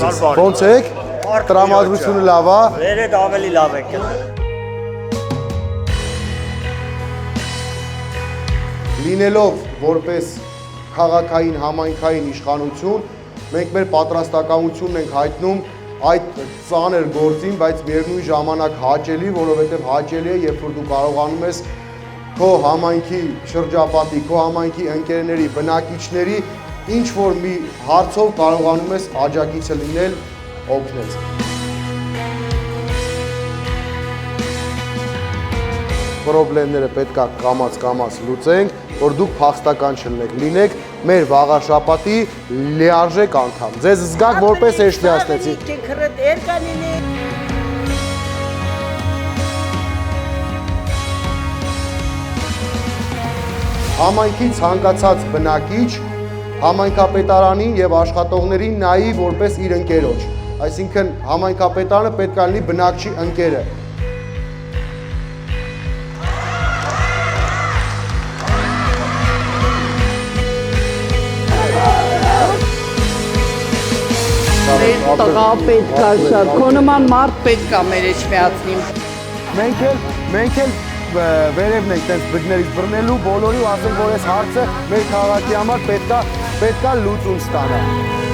ձեզ։ Ոնց եք։ Տրամադրությունը լավ է։ Վերեդ ավելի լավ եք գտել։ Լինելով որպես քաղաքային համայնքային իշխանություն, մենք մեր պատրաստակամությունն ենք հայտնում այդ ծանր գործին, բայց միևնույն ժամանակ հաճելի, որովհետև հաճելի է, երբ որ դու կարողանում ես քո համայնքի շրջապատի, քո համայնքի ընկերների, բնակիչների ինչ որ մի հարցով կարողանում ես աջակիցը լինել, օգնել։ Պրոբլեմները պետք է կամաց լուծենք, որ դուք փախստական չլինեք, լինեք մեր վաղաշապատի լիարժեք անդամ։ Ձեզ զգաք որպես էշտիացնեցի։ Համայնքի ցանկացած բնակիչ համայնքապետարանին եւ աշխատողներին նայի որպես իր ընկերոջ։ Այսինքն համայնքապետարանը պետք է լինի բնակչի ընկերը։ Տղա պետք է շատ, քո նման մարդ պետք է մեր էջ միացնիմ։ Մենք էլ վերևն ենք տենց բգներից բռնելու բոլորի ու ասենք, որ այս հարցը մեր քաղաքի համար պետք է լուծում ստանա։